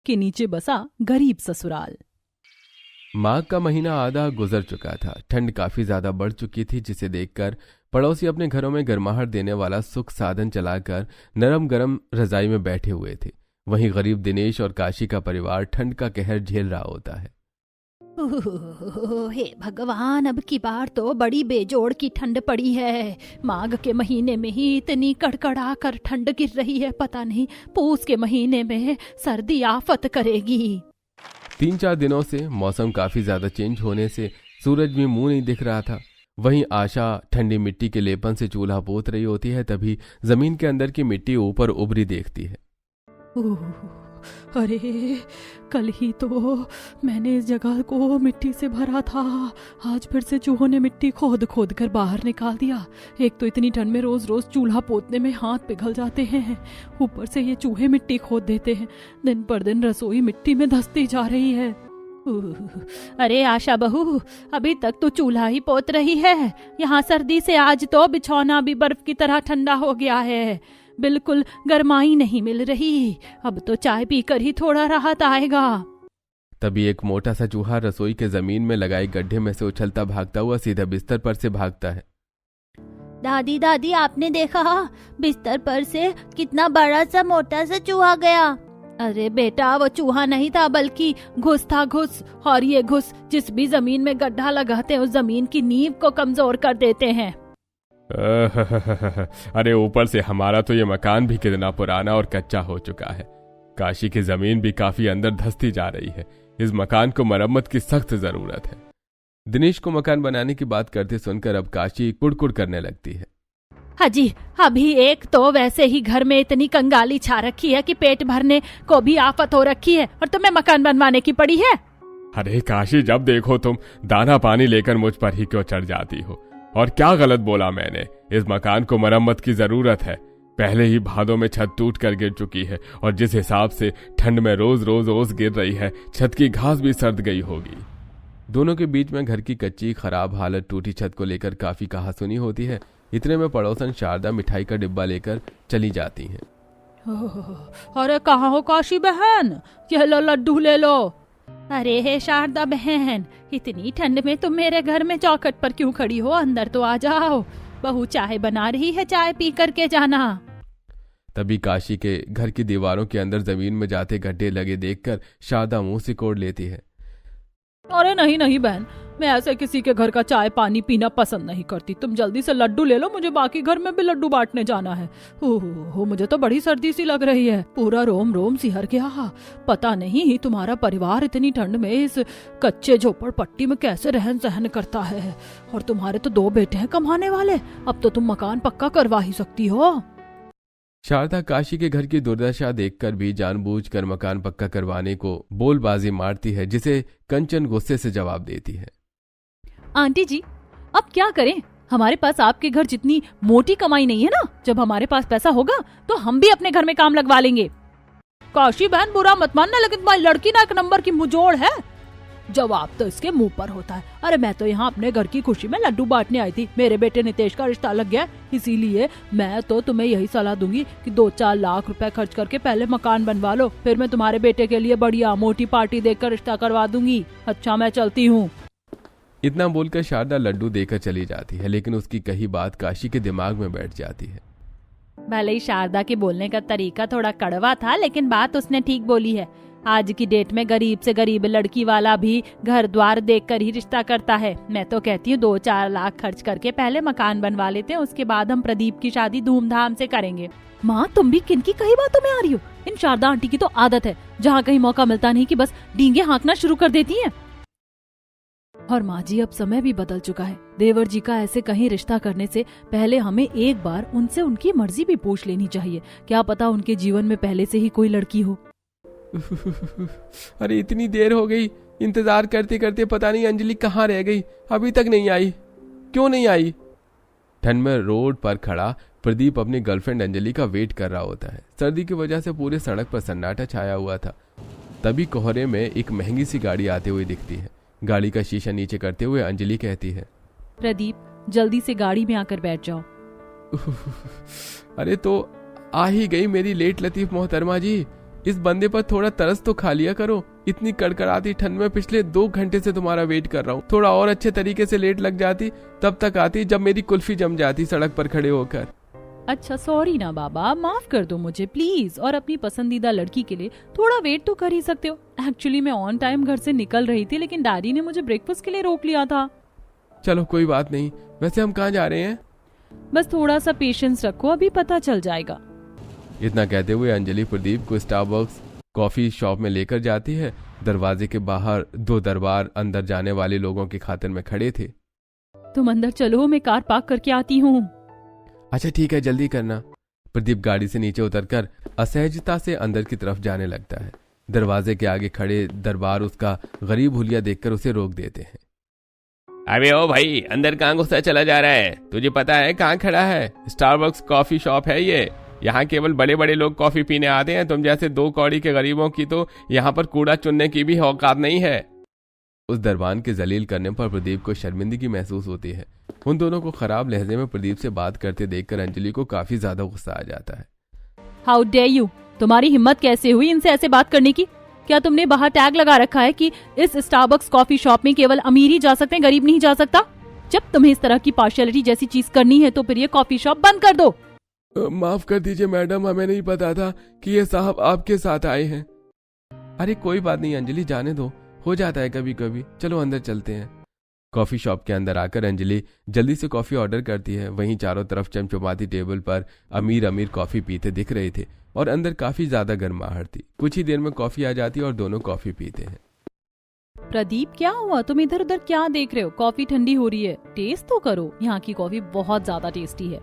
के नीचे बसा गरीब ससुराल। माघ का महीना आधा गुजर चुका था। ठंड काफी ज्यादा बढ़ चुकी थी, जिसे देखकर पड़ोसी अपने घरों में गर्माहट देने वाला सुख साधन चलाकर नरम गरम रजाई में बैठे हुए थे। वहीं गरीब दिनेश और काशी का परिवार ठंड का कहर झेल रहा होता है। हे भगवान, अब की बार तो बड़ी बेजोड़ की ठंड पड़ी है। माघ के महीने में ही इतनी कड़कड़ा कर ठंड गिर रही है, पता नहीं पूस के महीने में सर्दी आफत करेगी। 3-4 दिनों से मौसम काफी ज्यादा चेंज होने से सूरज भी मुंह नहीं दिख रहा था। वहीं आशा ठंडी मिट्टी के लेपन से चूल्हा पोत रही होती है, तभी जमीन के अंदर की मिट्टी ऊपर उभरी देखती है। अरे, कल ही तो मैंने इस जगह को मिट्टी से भरा था, आज फिर से चूहों ने मिट्टी खोद खोद कर बाहर निकाल दिया। एक तो इतनी ठंड में रोज रोज चूल्हा पोतने में हाथ पिघल जाते हैं, ऊपर से ये चूहे मिट्टी खोद देते हैं। दिन पर दिन रसोई मिट्टी में धंसती जा रही है। अरे आशा बहू, अभी तक तो चूल्हा ही पोत रही है। यहाँ सर्दी से आज तो बिछौना भी बर्फ की तरह ठंडा हो गया है, बिल्कुल गर्माई नहीं मिल रही। अब तो चाय पीकर ही थोड़ा राहत आएगा। तभी एक मोटा सा चूहा रसोई के जमीन में लगाए गड्ढे में से उछलता भागता हुआ सीधा बिस्तर पर से भागता है। दादी दादी, आपने देखा बिस्तर पर से कितना बड़ा सा मोटा सा चूहा गया। अरे बेटा, वो चूहा नहीं था बल्कि घुस था, घुस। और ये घुस जिस भी जमीन में गड्ढा लगाते हैं उस जमीन की नींव को कमजोर कर देते हैं। अरे ऊपर से हमारा तो ये मकान भी कितना पुराना और कच्चा हो चुका है। काशी की जमीन भी काफी अंदर धंसती जा रही है। इस मकान को मरम्मत की सख्त जरूरत है। दिनेश को मकान बनाने की बात करते सुनकर अब काशी कुड़कुड़ करने लगती है। हाजी, अभी एक तो वैसे ही घर में इतनी कंगाली छा रखी है कि पेट भरने को भी आफत हो रखी है, और तुम्हें मकान बनवाने की पड़ी है। अरे काशी, जब देखो तुम दाना पानी लेकर मुझ पर ही क्यों चढ़ जाती हो? और क्या गलत बोला मैंने? इस मकान को मरम्मत की जरूरत है। पहले ही भादों में छत टूट कर गिर चुकी है, और जिस हिसाब से ठंड में रोज रोज ओस गिर रही है, छत की घास भी सर्द गई होगी। दोनों के बीच में घर की कच्ची खराब हालत टूटी छत को लेकर काफी कहासुनी होती है। इतने में पड़ोसन शारदा मिठाई का डिब्बा लेकर चली जाती हैं। अरे कहाँ हो काशी बहन, ये लो लड्डू ले लो। अरे हे शारदा बहन, इतनी ठंड में तुम मेरे घर में चौखट पर क्यों खड़ी हो? अंदर तो आ जाओ, बहू चाय बना रही है, चाय पी करके जाना। तभी काशी के घर की दीवारों के अंदर जमीन में जाते गड्ढे लगे देखकर शारदा मुंह सिकोड़ लेती है। अरे नहीं नहीं बहन, मैं ऐसे किसी के घर का चाय पानी पीना पसंद नहीं करती। तुम जल्दी से लड्डू ले लो, मुझे बाकी घर में भी लड्डू बांटने जाना है। हो मुझे तो बड़ी सर्दी सी लग रही है, पूरा रोम रोम सिहर गया। पता नहीं तुम्हारा परिवार इतनी ठंड में इस कच्चे झोपड़पट्टी में कैसे रहन सहन करता है। और तुम्हारे तो 2 बेटे हैं कमाने वाले, अब तो तुम मकान पक्का करवा ही सकती हो। शारदा काशी के घर की दुर्दशा देखकर भी जानबूझकर मकान पक्का करवाने को बोलबाजी मारती है, जिसे कंचन गुस्से से जवाब देती है। आंटी जी, अब क्या करें? हमारे पास आपके घर जितनी मोटी कमाई नहीं है ना। जब हमारे पास पैसा होगा तो हम भी अपने घर में काम लगवा लेंगे। काशी बहन, बुरा मत मानना, लेकिन तुम्हारी लड़की ना 1 नंबर की मुंहजोड़ है। जवाब तो इसके मुंह पर होता है। अरे मैं तो यहाँ अपने घर की खुशी में लड्डू बांटने आई थी। मेरे बेटे नितेश का रिश्ता लग गया, इसीलिए मैं तो तुम्हें यही सलाह दूंगी कि 2-4 लाख रुपए खर्च करके पहले मकान बनवा लो, फिर मैं तुम्हारे बेटे के लिए बढ़िया मोटी पार्टी देकर रिश्ता करवा दूंगी। अच्छा, मैं चलती हूँ। इतना बोलकर शारदा लड्डू देकर चली जाती है, लेकिन उसकी कही बात काशी के दिमाग में बैठ जाती है। भले ही शारदा के बोलने का तरीका थोड़ा कड़वा था, लेकिन बात उसने ठीक बोली है। आज की डेट में गरीब से गरीब लड़की वाला भी घर द्वार देखकर ही रिश्ता करता है। मैं तो कहती हूँ 2-4 लाख खर्च करके पहले मकान बनवा लेते हैं, उसके बाद हम प्रदीप की शादी धूमधाम से करेंगे। माँ, तुम भी किनकी कही बातों में आ रही हो? इन शारदा आंटी की तो आदत है, जहाँ कहीं मौका मिलता नहीं कि बस डींगे हाँकना शुरू कर देती हैं। और माँ जी, अब समय भी बदल चुका है। देवर जी का ऐसे कहीं रिश्ता करने से पहले हमें एक बार उनसे उनकी मर्जी भी पूछ लेनी चाहिए। क्या पता उनके जीवन में पहले से ही कोई लड़की हो। अरे इतनी देर हो गई, इंतजार करते करते पता नहीं अंजलि कहाँ रह गई, अभी तक नहीं आई। क्यों नहीं आई? ठंड में रोड पर खड़ा प्रदीप अपनी गर्लफ्रेंड अंजलि का वेट कर रहा होता है। सर्दी की वजह से पूरे सड़क पर सन्नाटा छाया हुआ था। तभी कोहरे में एक महंगी सी गाड़ी आते हुए दिखती है। गाड़ी का शीशा नीचे करते हुए अंजलि कहती है, प्रदीप, जल्दी से गाड़ी में आकर बैठ जाओ। अरे तो आ ही गई मेरी लेट लतीफ मोहतरमा जी। इस बंदे पर थोड़ा तरस तो खा लिया करो। इतनी कड़कड़ाती ठंड में पिछले 2 घंटे से तुम्हारा वेट कर रहा हूँ। थोड़ा और अच्छे तरीके से लेट लग जाती तब तक आती जब मेरी कुल्फी जम जाती सड़क पर खड़े होकर। अच्छा सॉरी ना बाबा, माफ कर दो मुझे प्लीज। और अपनी पसंदीदा लड़की के लिए थोड़ा वेट तो कर ही सकते हो। एक्चुअली मैं ऑन टाइम घर से निकल रही थी, लेकिन डैडी ने मुझे ब्रेकफास्ट के लिए रोक लिया था। चलो कोई बात नहीं। वैसे हम कहाँ जा रहे हैं? बस थोड़ा सा पेशेंस रखो, अभी पता चल जाएगा। इतना कहते हुए अंजलि प्रदीप को स्टारबक्स कॉफी शॉप में लेकर जाती है। दरवाजे के बाहर 2 दरबार अंदर जाने वाले लोगों की खातिर में खड़े थे। तुम अंदर चलो, मैं कार पार्क करके आती हूँ। अच्छा ठीक है, जल्दी करना। प्रदीप गाड़ी से नीचे उतरकर असहजता से अंदर की तरफ जाने लगता है। दरवाजे के आगे खड़े दरबार उसका गरीब हुलिया देखकर उसे रोक देते हैं। अबे ओ भाई, अंदर कहाँ घुसा चला जा रहा है? तुझे पता है कहाँ खड़ा है? स्टारबक्स कॉफी शॉप है ये। यहाँ केवल बड़े बड़े लोग कॉफी पीने आते हैं। तुम जैसे 2 कौड़ी के गरीबों की तो यहाँ पर कूड़ा चुनने की भी औकात नहीं है। उस दरबान के जलील करने पर प्रदीप को शर्मिंदगी महसूस होती है। उन दोनों को खराब लहजे में प्रदीप से बात करते देखकर अंजलि को काफी ज्यादा गुस्सा आ जाता है। हाउ डेयर यू, तुम्हारी हिम्मत कैसे हुई इनसे ऐसे बात करने की? क्या तुमने बाहर टैग लगा रखा है कि इस स्टारबक्स कॉफी शॉप में केवल अमीर ही जा सकते हैं, गरीब नहीं जा सकता? जब तुम्हें इस तरह की पार्शियलिटी जैसी चीज करनी है तो फिर ये कॉफी शॉप बंद कर दो। माफ कर दीजिए मैडम, हमें नहीं पता था कि ये साहब आपके साथ आए हैं। अरे कोई बात नहीं अंजलि, जाने दो, हो जाता है कभी कभी। चलो अंदर चलते हैं। कॉफी शॉप के अंदर आकर अंजलि जल्दी से कॉफी ऑर्डर करती है। वहीं चारों तरफ चमचमाती टेबल पर अमीर अमीर कॉफी पीते दिख रहे थे और अंदर काफी ज्यादा गर्माहट थी। कुछ ही देर में कॉफी आ जाती और दोनों कॉफी पीते हैं। प्रदीप क्या हुआ, तुम इधर उधर क्या देख रहे हो? कॉफी ठंडी हो रही है, टेस्ट तो करो। यहाँ की कॉफी बहुत ज्यादा टेस्टी है।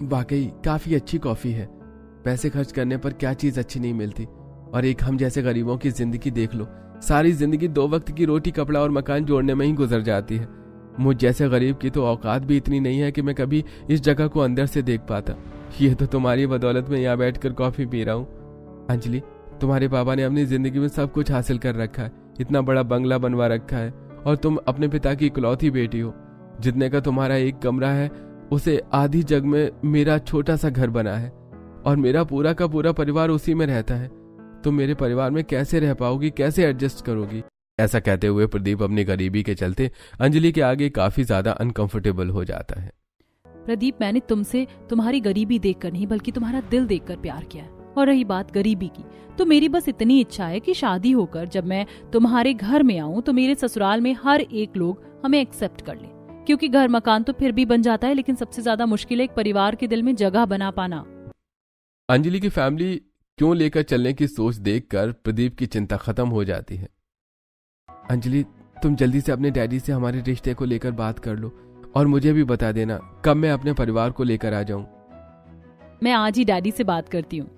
वाकई काफी अच्छी कॉफी है। पैसे खर्च करने पर क्या चीज अच्छी नहीं मिलती। और एक हम जैसे गरीबों की जिंदगी देख लो, सारी जिंदगी 2 वक्त की रोटी कपड़ा और मकान जोड़ने में ही गुजर जाती है। मुझ जैसे गरीब की तो औकात भी इतनी नहीं है कि मैं कभी इस जगह को अंदर से देख पाता। ये तो तुम्हारी बदौलत में यहाँ बैठकर कॉफी पी रहा हूँ। अंजलि, तुम्हारे पापा ने अपनी जिंदगी में सब कुछ हासिल कर रखा है, इतना बड़ा बंगला बनवा रखा है, और तुम अपने पिता की इकलौती बेटी हो। जितने का तुम्हारा एक कमरा है उसे आधी जग में मेरा छोटा सा घर बना है, और मेरा पूरा का पूरा परिवार उसी में रहता है। तुम मेरे परिवार में कैसे रह पाओगी, कैसे एडजस्ट करोगी? ऐसा कहते हुए प्रदीप अपनी गरीबी के चलते अंजलि के आगे काफी ज्यादा अनकंफर्टेबल हो जाता है। प्रदीप, मैंने तुमसे तुम्हारी गरीबी देखकर नहीं बल्कि तुम्हारा दिल देखकर प्यार किया है। और रही बात गरीबी की, तो मेरी बस इतनी इच्छा है कि शादी होकर जब मैं तुम्हारे घर में आऊं तो मेरे ससुराल में हर एक लोग हमें एक्सेप्ट कर ले। क्योंकि घर मकान तो फिर भी बन जाता है, लेकिन सबसे ज्यादा मुश्किल है एक परिवार के दिल में जगह बना पाना। अंजलि की फैमिली क्यों लेकर चलने की सोच देखकर प्रदीप की चिंता खत्म हो जाती है। अंजलि, तुम जल्दी से अपने डैडी से हमारे रिश्ते को लेकर बात कर लो और मुझे भी बता देना कब मैं अपने परिवार को लेकर आ जाऊं। मैं आज ही डैडी से बात करती हूँ।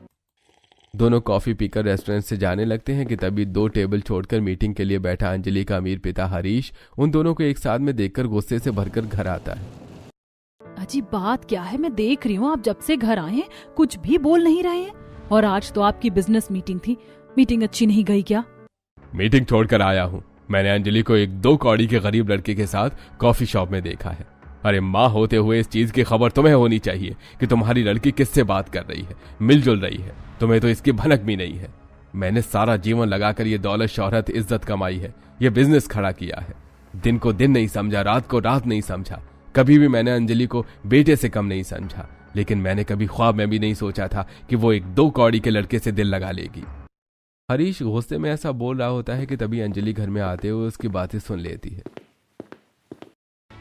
दोनों कॉफी पीकर रेस्टोरेंट से जाने लगते हैं कि तभी 2 टेबल छोड़कर मीटिंग के लिए बैठा अंजलि का अमीर पिता हरीश उन दोनों को एक साथ में देखकर गुस्से से भरकर घर आता है। अजीब बात क्या है, मैं देख रही हूँ आप जब से घर आए हैं कुछ भी बोल नहीं रहे हैं। और आज तो आपकी बिजनेस मीटिंग थी, मीटिंग अच्छी नहीं गई क्या? मीटिंग छोड़कर आया हूँ। मैंने अंजलि को एक 2 कौड़ी के गरीब लड़के के साथ कॉफी शॉप में देखा है। अरे माँ होते हुए इस चीज की खबर तुम्हें होनी चाहिए कि तुम्हारी लड़की किससे बात कर रही है, मिलजुल रही है। तुम्हें तो इसकी भनक भी नहीं है। मैंने सारा जीवन लगाकर ये दौलत, शोहरत, इज्जत कमाई है, ये बिजनेस खड़ा किया है। दिन को दिन नहीं समझा, रात को रात नहीं समझा। कभी भी मैंने अंजलि को बेटे से कम नहीं समझा, लेकिन मैंने कभी ख्वाब में भी नहीं सोचा था कि वो एक 2 कौड़ी के लड़के से दिल लगा लेगी। हरीश गुस्से में ऐसा बोल रहा होता है कि तभी अंजलि घर में आते हुए उसकी बातें सुन लेती है।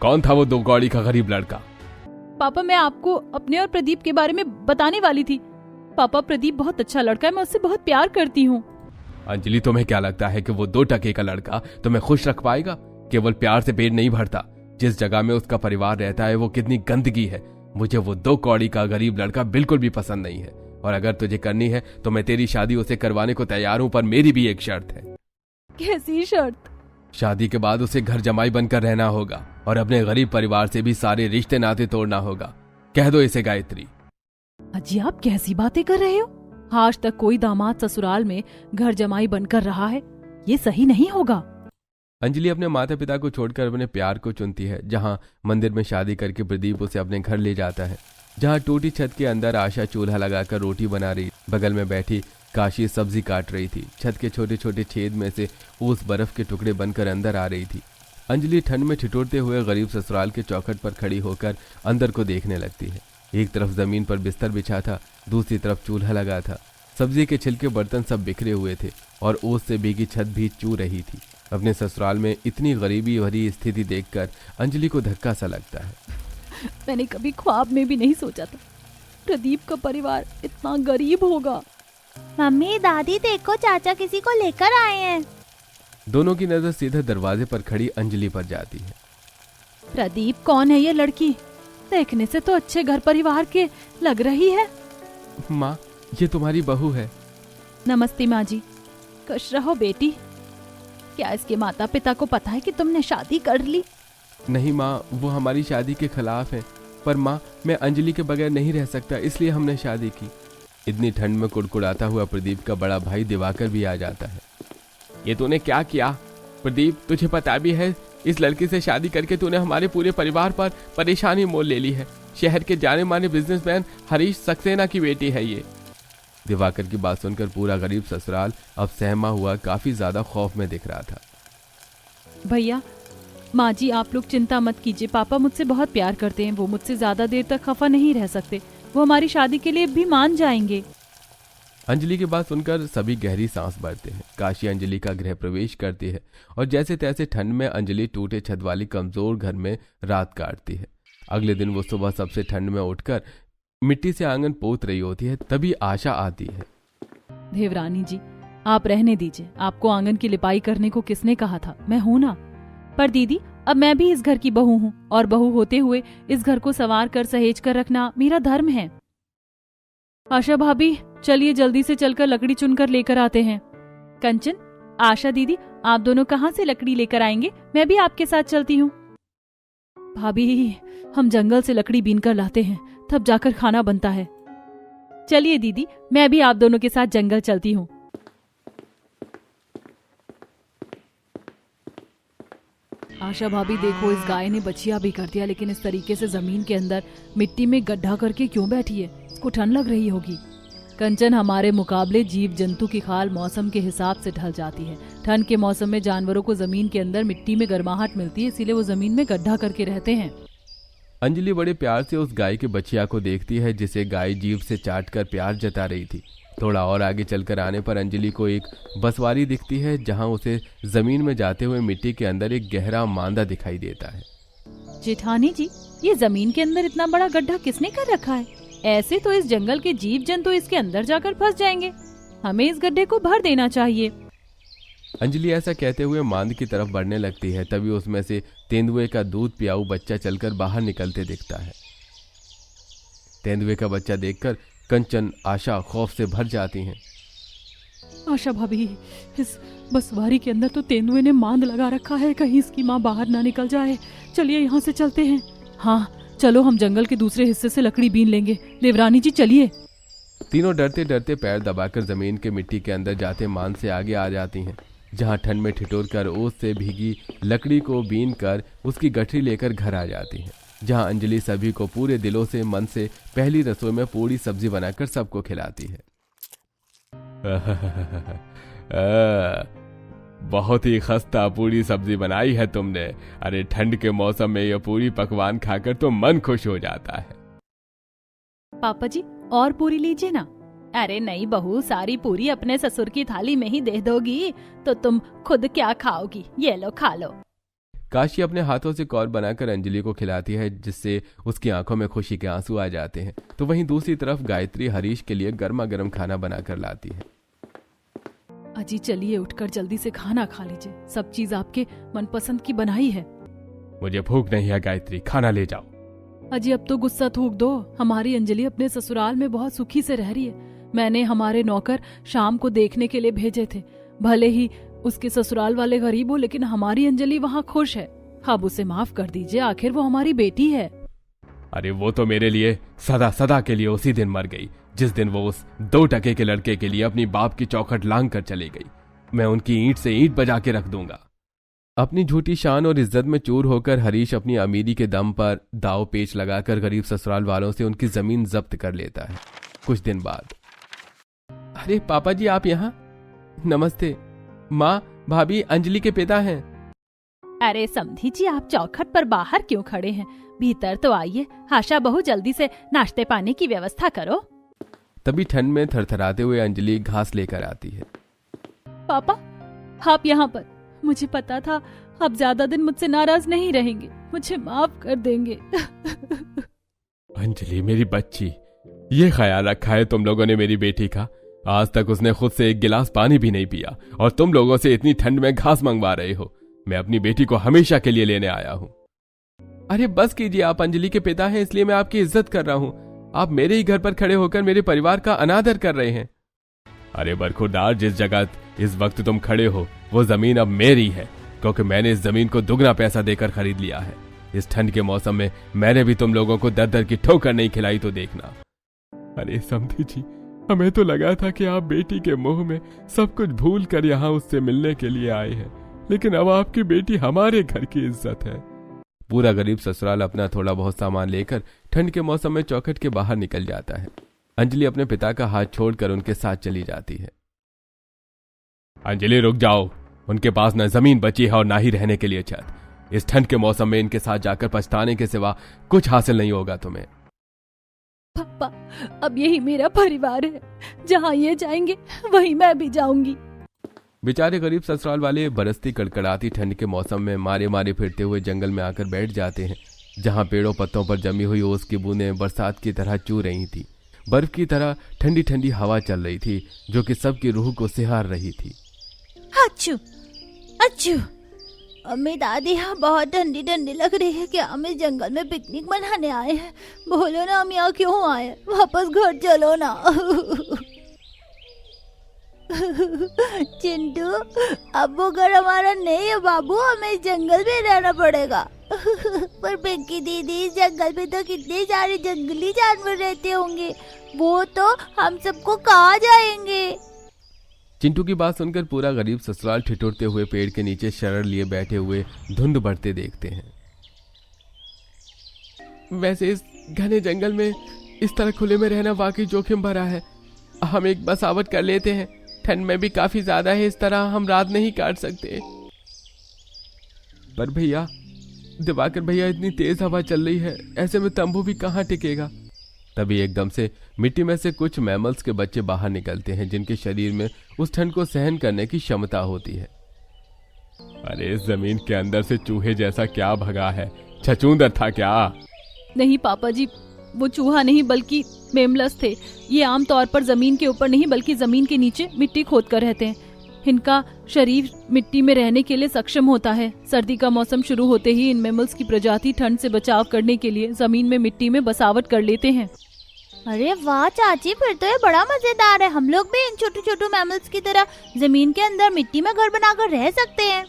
कौन था वो 2 कौड़ी का गरीब लड़का? पापा, मैं आपको अपने और प्रदीप के बारे में बताने वाली थी। पापा, प्रदीप बहुत अच्छा लड़का है, मैं उससे बहुत प्यार करती हूँ। अंजलि, तुम्हें क्या लगता है कि वो 2 टके का लड़का तुम्हें खुश रख पाएगा? केवल प्यार से पेट नहीं भरता। जिस जगह में उसका परिवार रहता है वो कितनी गंदगी है। मुझे वो 2 कौड़ी का गरीब लड़का बिल्कुल भी पसंद नहीं है, और अगर तुझे करनी है तो मैं तेरी शादी उसे करवाने को तैयार हूँ, पर मेरी भी एक शर्त है। कैसी शर्त? शादी के बाद उसे घर जमाई बनकर रहना होगा और अपने गरीब परिवार से भी सारे रिश्ते नाते तोड़ना होगा। कह दो इसे गायत्री। अजी, आप कैसी बातें कर रहे हो? आज तक कोई दामाद ससुराल में घर जमाई बनकर रहा है, ये सही नहीं होगा। अंजलि अपने माता पिता को छोड़कर अपने प्यार को चुनती है। जहां मंदिर में शादी करके प्रदीप उसे अपने घर ले जाता है, जहां टूटी छत के अंदर आशा चूल्हा लगाकर रोटी बना रही, बगल में बैठी काशी सब्जी काट रही थी। छत के छोटे छोटे छेद में से ओस बर्फ के टुकड़े बनकर अंदर आ रही थी। अंजलि ठंड में ठिठुरते हुए गरीब ससुराल के चौखट पर खड़ी होकर अंदर को देखने लगती है। एक तरफ जमीन पर बिस्तर बिछा था, दूसरी तरफ चूल्हा लगा था। सब्जी के छिलके बर्तन सब बिखरे हुए थे और ओस से भीगी छत भी चू रही थी। अपने ससुराल में इतनी गरीबी भरी स्थिति देखकर अंजलि को धक्का सा लगता है। मैंने कभी ख्वाब में भी नहीं सोचा था प्रदीप का परिवार इतना गरीब होगा। मम्मी दादी देखो, चाचा किसी को लेकर आए हैं। दोनों की नजर सीधे दरवाजे पर खड़ी अंजलि पर जाती है। प्रदीप, कौन है ये लड़की? देखने से तो अच्छे घर परिवार के लग रही है। माँ, ये तुम्हारी बहू है। नमस्ते माँ जी। खुश रहो बेटी। क्या इसके माता पिता को पता है कि तुमने शादी कर ली? नहीं माँ, वो हमारी शादी के खिलाफ है। पर माँ, मैं अंजलि के बगैर नहीं रह सकता, इसलिए हमने शादी की। इतनी ठंड में कुड़कुड़ाता हुआ प्रदीप का बड़ा भाई दिवाकर भी आ जाता है। ये तूने क्या किया प्रदीप? तुझे पता भी है इस लड़की से शादी करके तूने हमारे पूरे परिवार पर परेशानी मोल ले ली है। शहर के जाने माने बिजनेसमैन हरीश सक्सेना की बेटी है ये। दिवाकर की बात सुनकर पूरा गरीब ससुराल अब सहमा हुआ काफी ज्यादा खौफ में दिख रहा था। भैया, माँ जी, आप लोग चिंता मत कीजिए। पापा मुझसे बहुत प्यार करते हैं। वो मुझसे ज्यादा देर तक खफा नहीं रह सकते। वो हमारी शादी के लिए भी मान जाएंगे। अंजलि की बात सुनकर सभी गहरी सांस भरते हैं। काशी अंजलि का गृह प्रवेश करती है और जैसे तैसे ठंड में अंजलि टूटे छत वाली कमजोर घर में रात काटती है। अगले दिन वो सुबह सबसे ठंड में उठकर मिट्टी से आंगन पोत रही होती है। तभी आशा आती है। देवरानी जी, आप रहने दीजिए। आपको आंगन की लिपाई करने को किसने कहा था? मैं हूं ना। पर दीदी, अब मैं भी इस घर की बहू हूँ और बहू होते हुए इस घर को संवार कर सहेज कर रखना मेरा धर्म है। आशा भाभी, चलिए जल्दी से चलकर लकड़ी चुनकर लेकर आते हैं। कंचन, आशा दीदी, आप दोनों कहाँ से लकड़ी लेकर आएंगे? मैं भी आपके साथ चलती हूँ। भाभी, हम जंगल से लकड़ी बीन कर लाते हैं, तब जाकर खाना बनता है। चलिए दीदी, मैं भी आप दोनों के साथ जंगल चलती हूँ। आशा भाभी, देखो इस गाय ने बछिया भी कर दिया, लेकिन इस तरीके से जमीन के अंदर मिट्टी में गड्ढा करके क्यों बैठी है? इसको ठंड लग रही होगी। कंचन, हमारे मुकाबले जीव जंतु की खाल मौसम के हिसाब से ढल जाती है। ठंड के मौसम में जानवरों को जमीन के अंदर मिट्टी में गर्माहट मिलती है, इसीलिए वो जमीन में गड्ढा करके रहते हैं। अंजलि बड़े प्यार से उस गाय के बछिया को देखती है जिसे गाय जीभ से चाट कर प्यार जता रही थी। थोड़ा और आगे चलकर आने पर अंजलि को एक बसवारी दिखती है, जहां उसे जमीन में जाते हुए मिट्टी के अंदर एक गहरा मांदा दिखाई देता है। जेठानी जी, ये जमीन के अंदर इतना बड़ा गड्ढा किसने कर रखा है? ऐसे तो इस जंगल के जीव जंतु इसके अंदर जाकर फंस जाएंगे। हमें इस गड्ढे को भर देना चाहिए। अंजलि ऐसा कहते हुए मांद की तरफ बढ़ने लगती है। तभी उसमें से तेंदुए का दूध पियाऊ बच्चा चलकर बाहर निकलते दिखता है। तेंदुए का बच्चा देखकर कंचन, आशा खौफ से भर जाती हैं। आशा भाभी, इस बसवारी के अंदर तो तेंदुए ने मांद लगा रखा है, कहीं इसकी माँ बाहर ना निकल जाए। चलिए यहाँ से चलते हैं। हाँ चलो, हम जंगल के दूसरे हिस्से से लकड़ी बीन लेंगे। देवरानी जी चलिए। तीनों डरते डरते पैर दबाकर जमीन के मिट्टी के अंदर जाते मांद से आगे आ जाती हैं, जहां ठंड में ठिठुर कर ओस से भीगी लकड़ी को बीन कर उसकी गठरी लेकर घर आ जाती हैं, जहां अंजलि सभी को पूरे दिलों से मन से पहली रसोई में पूरी सब्जी बनाकर सबको खिलाती है। बहुत ही खस्ता पूरी सब्जी बनाई है तुमने। अरे ठंड के मौसम में यह पूरी पकवान खाकर तो मन खुश हो जाता है। पापा जी, और पूरी लीजिए ना। अरे नहीं बहू, सारी पूरी अपने ससुर की थाली में ही दे दोगी तो तुम खुद क्या खाओगी? ये लो, खा लो। काशी अपने हाथों से कौर बनाकर अंजलि को खिलाती है, जिससे उसकी आंखों में खुशी के आंसू आ जाते हैं। तो वहीं दूसरी तरफ गायत्री हरीश के लिए गर्मा गर्म खाना बनाकर लाती है। अजी चलिए, उठकर जल्दी से खाना खा लीजिए। सब चीज आपके मनपसंद की बनाई है। मुझे भूख नहीं है गायत्री, खाना ले जाओ। अजी अब तो गुस्सा थूक दो। हमारी अंजलि अपने ससुराल में बहुत सुखी से रह रही है। मैंने हमारे नौकर शाम को देखने के लिए भेजे थे। भले ही उसके ससुराल वाले गरीब हो, लेकिन हमारी अंजलि वहाँ खुश है। अब उसे माफ कर दीजिए, आखिर वो हमारी बेटी है। अरे वो तो मेरे लिए सदा सदा के लिए उसी दिन मर गई जिस दिन वो उस 2 टके के लड़के के लिए अपनी बाप की चौखट लांग कर चली गई। मैं उनकी ईंट से ईंट बजा के रख दूंगा। अपनी झूठी शान और इज्जत में चूर होकर हरीश अपनी अमीरी के दम पर दाव पेच लगाकर गरीब ससुराल वालों से उनकी जमीन जब्त कर लेता है। कुछ दिन बाद अरे पापा जी आप यहाँ? नमस्ते माँ, भाभी अंजलि के पिता हैं। अरे समधी जी, आप चौखट पर बाहर क्यों खड़े हैं? भीतर तो आइए। आशा बहू जल्दी से नाश्ते पानी की व्यवस्था करो। तभी ठंड में थरथराते हुए अंजलि घास लेकर आती है। पापा, आप यहाँ पर? मुझे पता था आप ज्यादा दिन मुझसे नाराज नहीं रहेंगे, मुझे माफ कर देंगे। अंजलि मेरी बच्ची, ये ख्याल रखा है तुम लोगों ने मेरी बेटी का? आज तक उसने खुद से एक गिलास पानी भी नहीं पिया और तुम लोगों से इतनी ठंड में घास मंगवा रहे हो। मैं अपनी बेटी को हमेशा के लिए लेने आया हूँ। अरे बस कीजिए, आप अंजलि के पिता हैं इसलिए मैं आपकी इज्जत कर रहा हूँ। आप मेरे ही घर पर खड़े होकर मेरे परिवार का अनादर कर रहे हैं। अरे बरखुरदार, जिस जगह इस वक्त तुम खड़े हो वो जमीन अब मेरी है, क्योंकि मैंने इस जमीन को दुगना पैसा देकर खरीद लिया है। इस ठंड के मौसम में मैंने भी तुम लोगों को दर दर की ठोकर नहीं खिलाई तो देखना। अरे समधी जी, हमें तो लगा था कि आप बेटी के मुंह में सब कुछ भूल कर यहाँ उससे मिलने के लिए आए हैं, लेकिन अब आपकी बेटी हमारे घर की इज्जत है। पूरा गरीब ससुराल अपना थोड़ा बहुत सामान लेकर ठंड के मौसम में चौखट के बाहर निकल जाता है। अंजलि अपने पिता का हाथ छोड़कर उनके साथ चली जाती है। अंजलि रुक जाओ, उनके पास न जमीन बची है और ना ही रहने के लिए छत। इस ठंड के मौसम में इनके साथ जाकर पछताने के सिवा कुछ हासिल नहीं होगा तुम्हें। पापा, अब यही मेरा परिवार है, जहाँ ये जाएंगे वहीं मैं भी जाऊंगी। बेचारे गरीब ससुराल वाले बरसती कड़कड़ाती ठंड के मौसम में मारे मारे फिरते हुए जंगल में आकर बैठ जाते हैं, जहाँ पेड़ों पत्तों पर जमी हुई ओस की बूंदें बरसात की तरह चू रही थी। बर्फ की तरह ठंडी ठंडी हवा चल रही थी जो कि सबकी रूह को सिहार रही थी। अच्छू अच्छू, अम्मी दादी यहाँ बहुत ठंडी ठंडी लग रही है। क्या हम इस जंगल में पिकनिक मनाने आए हैं? बोलो ना हम यहाँ क्यों आए, वापस घर चलो ना। चिंटू, अब वो घर हमारा नहीं है बाबू, हमें इस जंगल में रहना पड़ेगा। पर पिंकी दीदी, इस जंगल में तो कितने सारे जंगली जानवर रहते होंगे, वो तो हम सबको कहाँ जाएंगे। चिंटू की बात सुनकर पूरा गरीब ससुराल ठिठुरते हुए पेड़ के नीचे शरण लिए बैठे हुए धुंध बढ़ते देखते हैं। वैसे इस घने जंगल में इस तरह खुले में रहना वाकई जोखिम भरा है। हम एक बसावट कर लेते हैं, ठंड में भी काफी ज्यादा है, इस तरह हम रात नहीं काट सकते। पर भैया, दिवाकर भैया, इतनी तेज हवा चल रही है, ऐसे में तंबू भी कहाँ टिकेगा। तभी एकदम से मिट्टी में से कुछ मैमल्स के बच्चे बाहर निकलते हैं, जिनके शरीर में उस ठंड को सहन करने की क्षमता होती है। अरे इस जमीन के अंदर से चूहे जैसा क्या भगा है? छछूंदर था क्या? नहीं पापा जी, वो चूहा नहीं बल्कि मेमलस थे। ये आमतौर पर जमीन के ऊपर नहीं बल्कि जमीन के नीचे मिट्टी खोद कर रहते हैं। इनका शरीर मिट्टी में रहने के लिए सक्षम होता है। सर्दी का मौसम शुरू होते ही इन मैमल्स की प्रजाति ठंड से बचाव करने के लिए जमीन में मिट्टी में बसावट कर लेते हैं। अरे वाह चाची, फिर तो ये बड़ा मजेदार है। हम लोग भी इन छोटे छोटे मैमल्स की तरह जमीन के अंदर मिट्टी में घर बनाकर रह सकते हैं।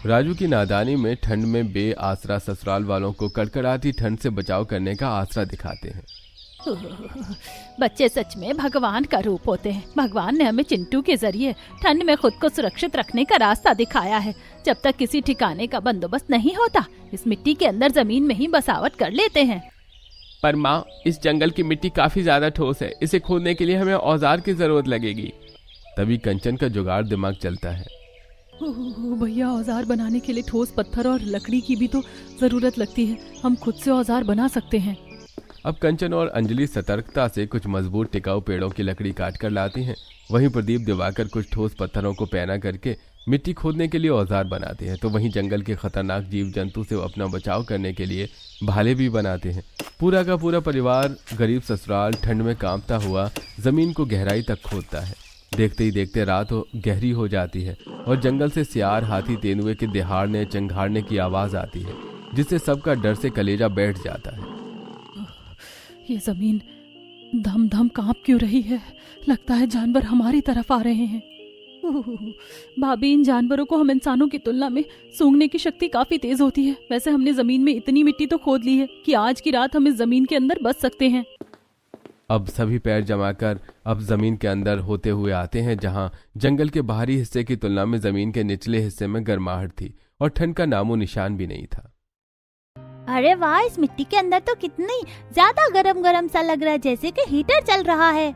राजू की नादानी में ठंड में बेआसरा ससुराल वालों को कड़कड़ाती ठंड से बचाव करने का आसरा दिखाते हैं। बच्चे सच में भगवान का रूप होते हैं। भगवान ने हमें चिंटू के जरिए ठंड में खुद को सुरक्षित रखने का रास्ता दिखाया है। जब तक किसी ठिकाने का बंदोबस्त नहीं होता, इस मिट्टी के अंदर जमीन में ही बसावट कर लेते हैं। पर माँ, इस जंगल की मिट्टी काफी ज्यादा ठोस है, इसे खोदने के लिए हमें औजार की जरूरत लगेगी। तभी कंचन का जुगाड़ दिमाग चलता है। भैया, औजार बनाने के लिए ठोस पत्थर और लकड़ी की भी तो जरूरत लगती है। हम खुद से औजार बना सकते हैं। अब कंचन और अंजलि सतर्कता से कुछ मजबूत टिकाऊ पेड़ों की लकड़ी काट कर लाती हैं। वहीं प्रदीप दिवाकर कुछ ठोस पत्थरों को पैना करके मिट्टी खोदने के लिए औजार बनाते हैं। तो वहीं जंगल के खतरनाक जीव जंतु से अपना बचाव करने के लिए भाले भी बनाते हैं। पूरा का पूरा परिवार गरीब ससुराल ठंड में कांपता हुआ जमीन को गहराई तक खोदता है। देखते ही देखते रात गहरी हो जाती है और जंगल से सियार, हाथी, तेंदुए के दहाड़ने चंघाड़ने की आवाज आती है, जिससे सबका डर से कलेजा बैठ जाता है। ये जमीन धम धम कांप क्यों रही है? लगता है जानवर हमारी तरफ आ रहे हैं। भाभी, इन जानवरों को हम इंसानों की तुलना में सूंघने की शक्ति काफी तेज होती है। वैसे हमने जमीन में इतनी मिट्टी तो खोद ली है कि आज की रात हम इस जमीन के अंदर बस सकते हैं। अब सभी पैर जमाकर अब जमीन के अंदर होते हुए आते हैं, जहां जंगल के बाहरी हिस्से की तुलना में जमीन के निचले हिस्से में गर्माहट थी और ठंड का नामो निशान भी नहीं था। अरे वाह, इस मिट्टी के अंदर तो कितनी ज्यादा गरम गरम सा लग रहा है, जैसे कि हीटर चल रहा है।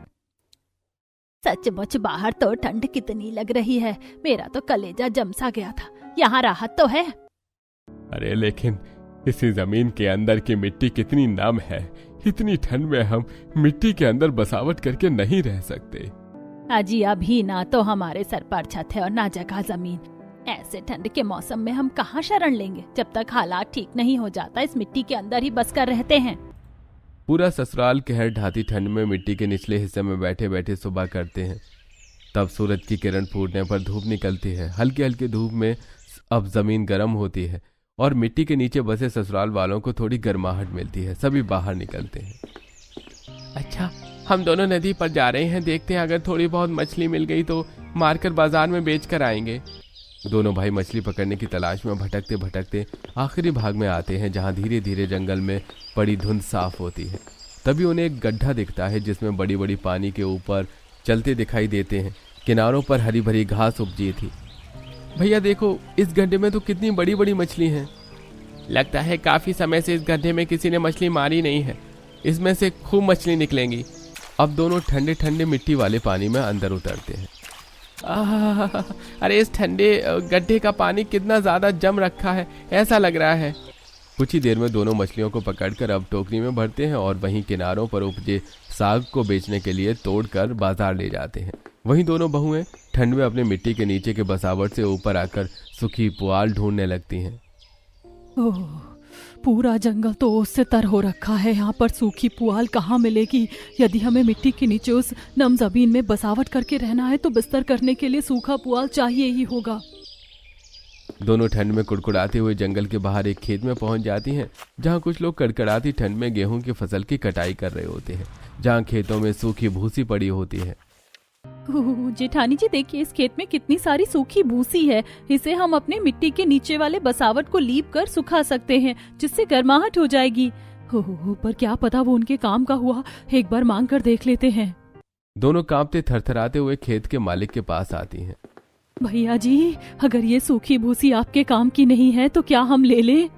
सचमुच बाहर तो ठंड कितनी लग रही है, मेरा तो कलेजा जमसा गया था। यहाँ राहत तो है। अरे लेकिन इसी जमीन के अंदर की मिट्टी कितनी नम है, इतनी ठंड में हम मिट्टी के अंदर बसावट करके नहीं रह सकते। अजी अभी ना तो हमारे सर पर छत है और ना जगह जमीन। ऐसे ठंड के मौसम में हम कहाँ शरण लेंगे? जब तक हालात ठीक नहीं हो जाता इस मिट्टी के अंदर ही बस कर रहते हैं। पूरा ससुराल कहर ढाती ठंड में मिट्टी के निचले हिस्से में बैठे बैठे सुबह करते हैं। तब सूरज की किरण फूटने पर धूप निकलती है। हल्की हल्की धूप में अब जमीन गर्म होती है और मिट्टी के नीचे बसे ससुराल वालों को थोड़ी गर्माहट मिलती है। सभी बाहर निकलते हैं। अच्छा, हम दोनों नदी पर जा रहे हैं, देखते हैं अगर थोड़ी बहुत मछली मिल गई तो मारकर बाजार में बेच कर आएंगे। दोनों भाई मछली पकड़ने की तलाश में भटकते भटकते आखिरी भाग में आते हैं, जहां धीरे धीरे जंगल में पड़ी धुंध साफ होती है। तभी उन्हें एक गड्ढा दिखता है जिसमें बड़ी बड़ी पानी के ऊपर चलते दिखाई देते हैं। किनारों पर हरी भरी घास उपजी थी। भैया देखो, इस गड्ढे में तो कितनी बड़ी बड़ी मछली हैं। लगता है काफी समय से इस गड्ढे में किसी ने मछली मारी नहीं है, इसमें से खूब मछली निकलेंगी। अब दोनों ठंडे ठंडे मिट्टी वाले पानी में अंदर उतरते हैं। अरे इस ठंडे गड्ढे का पानी कितना ज्यादा जम रखा है, ऐसा लग रहा है। कुछ ही देर में दोनों मछलियों को पकड़कर अब टोकरी में भरते हैं और वहीं किनारों पर उपजे साग को बेचने के लिए तोड़कर बाजार ले जाते हैं। वहीं दोनों बहुएं ठंड में अपने मिट्टी के नीचे के बसावट से ऊपर आकर सूखी पुआल ढूंढने लगती हैं। ओह, पूरा जंगल तो ओस से तर हो रखा है, यहाँ पर सूखी पुआल कहाँ मिलेगी? यदि हमें मिट्टी के नीचे उस नम जमीन में बसावट करके रहना है तो बिस्तर करने के लिए सूखा पुआल चाहिए ही होगा। दोनों ठंड में कुड़कुड़ाते हुए जंगल के बाहर एक खेत में पहुंच जाती हैं, जहां कुछ लोग कड़कड़ाती ठंड में गेहूं की फसल की कटाई कर रहे होते हैं, जहां खेतों में सूखी भूसी पड़ी होती है। जेठानी जी देखिए, इस खेत में कितनी सारी सूखी भूसी है। इसे हम अपने मिट्टी के नीचे वाले बसावट को लीप कर सुखा सकते हैं, जिससे गर्माहट हो जाएगी। पर क्या पता वो उनके काम का हुआ, एक बार मांग कर देख लेते हैं। दोनों कांपते थरथराते हुए खेत के मालिक के पास आती हैं। भैया जी, अगर ये सूखी भूसी आपके काम की नहीं है तो क्या हम ले लें?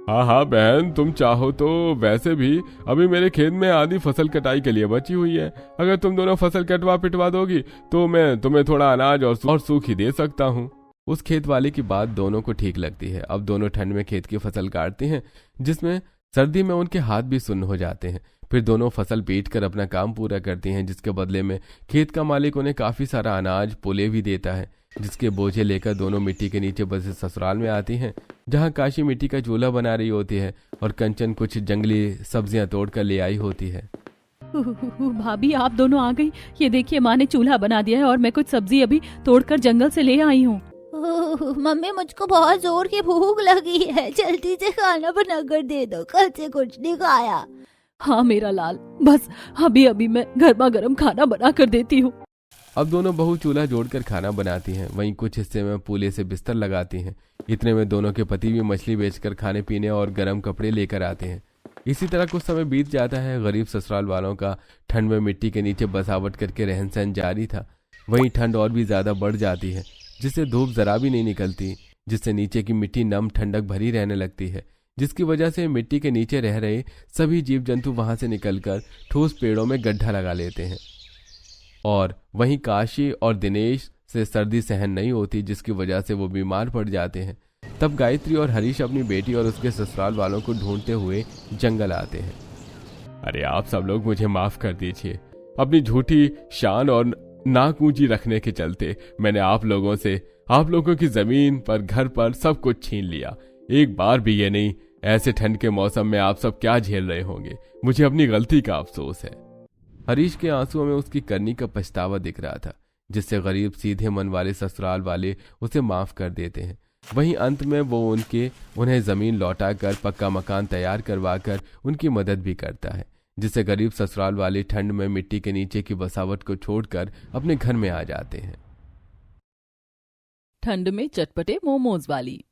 हाँ हाँ बहन, तुम चाहो तो वैसे भी अभी मेरे खेत में आधी फसल कटाई के लिए बची हुई है। अगर तुम दोनों फसल कटवा पिटवा दोगी तो मैं तुम्हें थोड़ा अनाज और सूखी दे सकता हूँ। उस खेत वाले की बात दोनों को ठीक लगती है। अब दोनों ठंड में खेत की फसल काटते हैं, जिसमें सर्दी में उनके हाथ भी सुन्न हो जाते हैं। फिर दोनों फसल पीट कर अपना काम पूरा करती हैं, जिसके बदले में खेत का मालिक उन्हें काफी सारा अनाज पुले भी देता है, जिसके बोझे लेकर दोनों मिट्टी के नीचे बसे ससुराल में आती हैं, जहां काशी मिट्टी का चूल्हा बना रही होती है और कंचन कुछ जंगली सब्जियां तोड़कर ले आई होती है। भाभी, आप दोनों आ गई। ये देखिए, माँ ने चूल्हा बना दिया है और मैं कुछ सब्जी अभी तोड़कर जंगल से ले आई हूँ। मम्मी, मुझको बहुत जोर की भूख लगी है, जल्दी से खाना बना कर दे दो, कल से कुछ नहीं खाया। हाँ मेरा लाल, बस अभी अभी मैं गर्मा गर्म खाना बना कर देती हूँ। अब दोनों बहू चूल्हा जोड़कर खाना बनाती हैं, वहीं कुछ हिस्से में पूले से बिस्तर लगाती हैं। इतने में दोनों के पति भी मछली बेचकर खाने पीने और गर्म कपड़े लेकर आते हैं। इसी तरह कुछ समय बीत जाता है। गरीब ससुराल वालों का ठंड में मिट्टी के नीचे बसावट करके रहन सहन जारी था। वहीं ठंड और भी ज्यादा बढ़ जाती है, जिससे धूप जरा भी नहीं निकलती, जिससे नीचे की मिट्टी नम ठंडक भरी रहने लगती है, जिसकी वजह से मिट्टी के नीचे रह रहे सभी जीव जंतु वहां से निकलकर ठोस पेड़ों में गड्ढा लगा लेते हैं। और वहीं काशी और दिनेश से सर्दी सहन नहीं होती, जिसकी वजह से वो बीमार पड़ जाते हैं। तब गायत्री और हरीश अपनी बेटी और उसके ससुराल वालों को ढूंढते हुए जंगल आते हैं। अरे आप सब लोग मुझे माफ कर दीजिए। अपनी झूठी शान और नाक ऊंची रखने के चलते मैंने आप लोगों की जमीन पर, घर पर सब कुछ छीन लिया। एक बार भी ये नहीं, ऐसे ठंड के मौसम में आप सब क्या झेल रहे होंगे। मुझे अपनी गलती का अफसोस है। हरीश के आंसुओं में उसकी करनी का पछतावा दिख रहा था, जिससे गरीब सीधे मन वाले ससुराल वाले उसे माफ कर देते हैं। वहीं अंत में वो उन्हें जमीन लौटाकर पक्का मकान तैयार करवाकर उनकी मदद भी करता है, जिससे गरीब ससुराल वाले ठंड में मिट्टी के नीचे की बसावट को छोड़कर अपने घर में आ जाते हैं। ठंड में चटपटे मोमोज वाली।